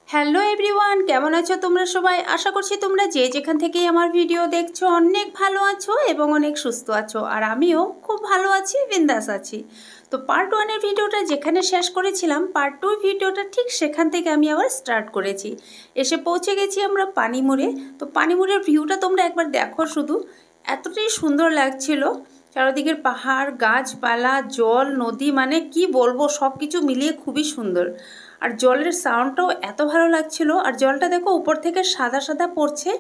Hello everyone, কেমন আছো তোমরা সবাই? আশা করছি তোমরা যে যেখান থেকে আমার ভিডিও দেখছো অনেক ভালো আছো এবং অনেক সুস্থ আছো। আর আমিও খুব ভালো আছি, বিন্দাস আছি। তো পার্ট 1-এর ভিডিওটা যেখানে শেষ করেছিলাম, পার্ট 2 ভিডিওটা ঠিক সেখান থেকে আমি আবার স্টার্ট করেছি। এসে পৌঁছে গেছি আমরা পানিমুড়ে। তো পানিমুড়ের ভিউটা তোমরা একবার দেখো শুধু, এতটাই সুন্দর লাগছিল। চারিদিকের পাহাড়, গাছপালা, জল, নদী, মানে কি বলবো, সব কিছু মিলিয়ে খুবই সুন্দর। আর জলের সাউন্ডটাও এত ভালো লাগছিল। আর জলটা দেখো উপর থেকে সাদা সাদা পড়ছে,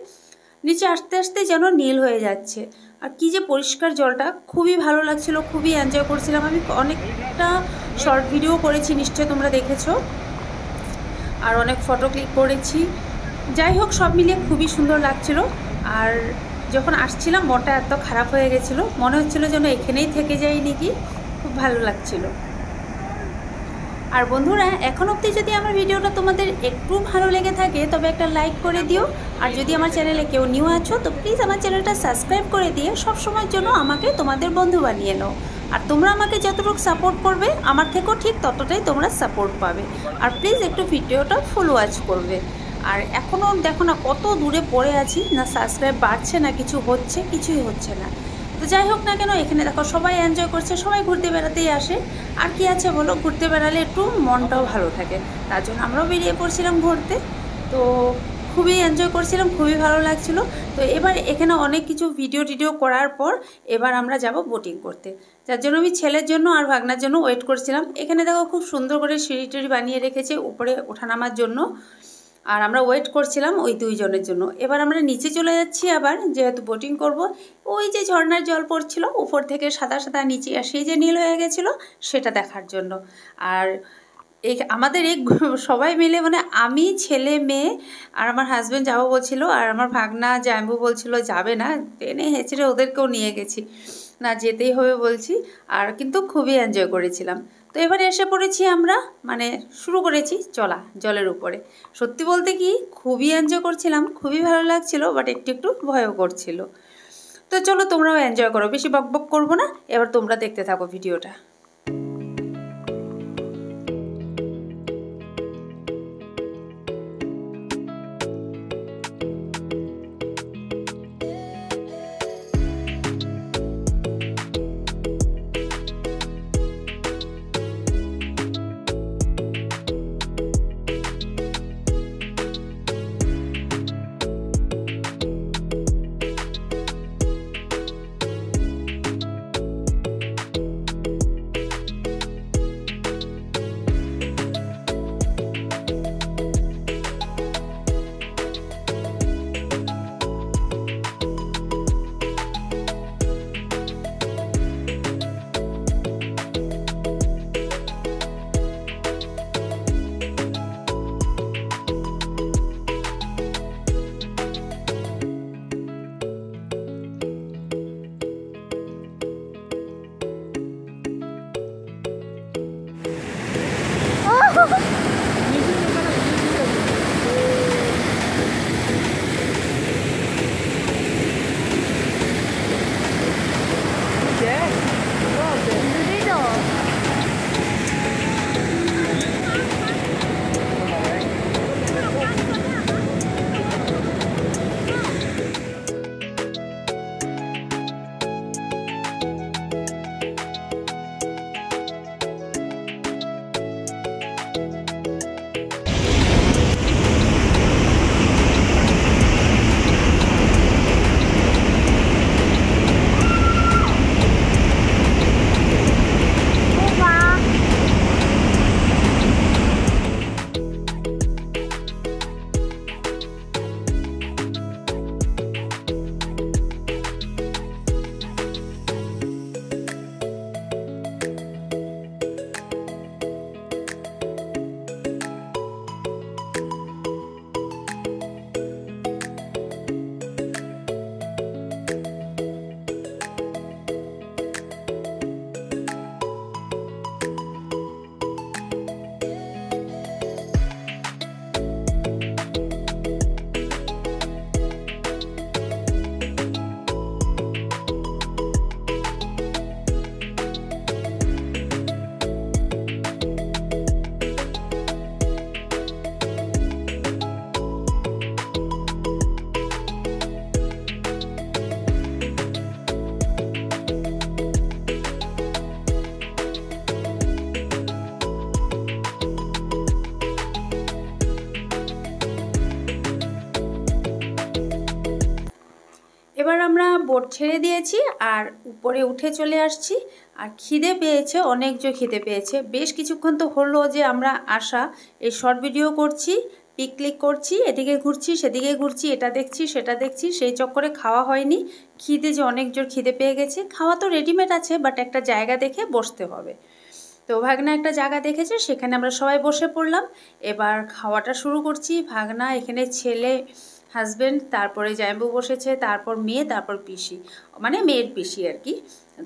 নিচে আস্তে আস্তে যেন নীল হয়ে যাচ্ছে। আর কি যে পরিষ্কার জলটা, খুবই ভালো লাগছিল, খুবই এনজয় করছিলাম। আমি অনেকটা শর্ট ভিডিও করেছি, নিশ্চয়ই তোমরা দেখেছো, আর অনেক ফটো ক্লিক করেছি। যাই হোক, সব মিলিয়ে খুবই সুন্দর লাগছিল। আর যখন আসছিলাম মনটা এত খারাপ হয়ে গেছিলো, মনে হচ্ছিলো যেন এখানেই থেকে যাই নাকি, খুব ভালো লাগছিলো। আর বন্ধুরা, এখন অবধি যদি আমার ভিডিওটা তোমাদের একটু ভালো লেগে থাকে তবে একটা লাইক করে দিও। আর যদি আমার চ্যানেলে কেউ নিউ আছো তো প্লিজ আমার চ্যানেলটা সাবস্ক্রাইব করে দিয়ে সবসময়ের জন্য আমাকে তোমাদের বন্ধু বানিয়ে নাও। আর তোমরা আমাকে যতটুকু সাপোর্ট করবে আমার থেকেও ঠিক ততটাই তোমরা সাপোর্ট পাবে। আর প্লিজ একটু ভিডিওটা ফুল ওয়াচ করবে। আর এখনও দেখো না কত দূরে পড়ে আছি, না সাবস্ক্রাইব বাড়ছে না কিছু হচ্ছে, কিছুই হচ্ছে না। তো যাই হোক না কেন, এখানে দেখো সবাই এনজয় করছে, সবাই ঘুরতে বেড়াতেই আসে। আর কি আছে বলো, ঘুরতে বেড়ালে একটু মনটাও ভালো থাকে, তার জন্য আমরাও বেরিয়ে পড়ছিলাম ঘুরতে। তো খুবই এনজয় করছিলাম, খুবই ভালো লাগছিলো। তো এবার এখানে অনেক কিছু ভিডিও করার পর এবার আমরা যাব বোটিং করতে, যার জন্য আমি ছেলের জন্য আর ভাগনার জন্য ওয়েট করছিলাম। এখানে দেখো খুব সুন্দর করে সিঁড়ি টিড়ি বানিয়ে রেখেছে উপরে ওঠানামার জন্য। আর আমরা ওয়েট করছিলাম ওই দুইজনের জন্য। এবার আমরা নিচে চলে যাচ্ছি আবার, যেহেতু বোটিং করব। ওই যে ঝর্ণার জল পড়ছিল উপর থেকে সাদা সাদা, নিচে সেই যে নীল হয়ে গেছিলো সেটা দেখার জন্য। আর আমাদের এই সবাই মিলে, মানে আমি, ছেলে, মেয়ে আর আমার হাজব্যান্ড যাবো বলছিল, আর আমার ভাগনা জাম্বু বলছিল যাবে না, টেনে হেঁচড়ে ওদেরকেও নিয়ে গেছি, না যেতেই হবে বলছি। আর কিন্তু খুবই এনজয় করেছিলাম। তো এবারে এসে পড়েছি আমরা, মানে শুরু করেছি চলা জলের উপরে। সত্যি বলতে কি খুবই এনজয় করছিলাম, খুবই ভালো লাগছিল, বাট একটু একটু ভয়ও করছিল। তো চলো তোমরাও এনজয় করো, বেশি বকবক করবো না, এবার তোমরা দেখতে থাকো ভিডিওটা। এবার আমরা বোট ছেড়ে দিয়েছি আর উপরে উঠে চলে আসছি। আর খিদে পেয়েছে, অনেক জোর খিদে পেয়েছে। বেশ কিছুক্ষণ তো হলো যে আমরা আসা, এই শর্ট ভিডিও করছি, পিক ক্লিক করছি, এদিকে ঘুরছি সেদিকে ঘুরছি, এটা দেখছি সেটা দেখছি, সেই চক্করে খাওয়া হয়নি। খিদে যে অনেক জোর খিদে পেয়ে গেছে। খাওয়া তো রেডিমেড আছে, বাট একটা জায়গা দেখে বসতে হবে। তো ভাগনা একটা জায়গা দেখেছে, সেখানে আমরা সবাই বসে পড়লাম। এবার খাওয়াটা শুরু করছি। ভাগনা, এখানে ছেলে, হাজব্যান্ড, তারপরে জামাইবাবু বসেছে, তারপর মেয়ে, তারপর পিসি, মানে মেয়ের পিসি আর কি।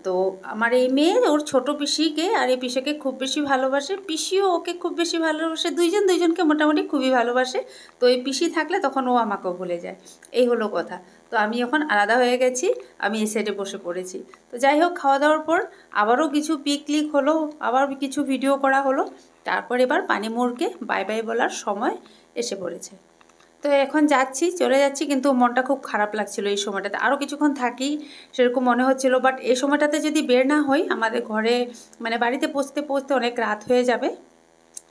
তো আমার এই মেয়ে ওর ছোট পিসিকে আর এই পিসিকে খুব বেশি ভালোবাসে, পিসিও ওকে খুব বেশি ভালোবাসে, দুইজনকে মোটামুটি খুবই ভালোবাসে। তো এই পিসি থাকলে তখন ও আমাকেও ভুলে যায়, এই হলো কথা। তো আমি এখন আলাদা হয়ে গেছি, আমি এই সাইডে বসে পড়েছি। তো যাই হোক, খাওয়া দাওয়ার পর আবারও কিছু পিক ক্লিক হলো, আবার কিছু ভিডিও করা হলো। তারপর এবার পানিমোরকে বাই বাই বলার সময় এসে পড়েছে। তো এখন যাচ্ছি, চলে যাচ্ছি, কিন্তু মনটা খুব খারাপ লাগছিল এই সময়টাতে। আরও কিছুক্ষণ থাকি সেরকম মনে হচ্ছিল, বাট এই সময়টাতে যদি বের না হই আমাদের ঘরে মানে বাড়িতে পৌঁছতে পৌঁছতে অনেক রাত হয়ে যাবে,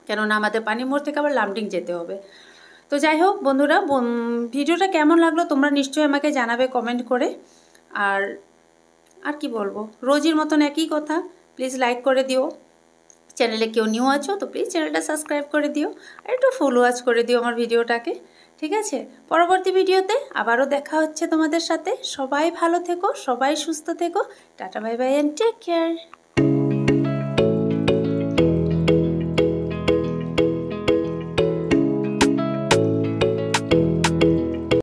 কেননা আমাদের পানিমোড় থেকে আবার লামডিং যেতে হবে। তো যাই হোক বন্ধুরা, ভিডিওটা কেমন লাগলো তোমরা নিশ্চয়ই আমাকে জানাবে কমেন্ট করে। আর কি বলবো, রোজের মতন একই কথা, প্লিজ লাইক করে দিও। চ্যানেলে কেউ নিউ আছো তো প্লিজ চ্যানেলটা সাবস্ক্রাইব করে দিও, আর একটু ফুল ওয়াচ করে দিও আমার ভিডিওটাকে, ঠিক আছে? পরবর্তী ভিডিওতে আবারও দেখা হচ্ছে তোমাদের সাথে। সবাই ভালো থেকো, সবাই সুস্থ থেকো। Tata bye bye and take care.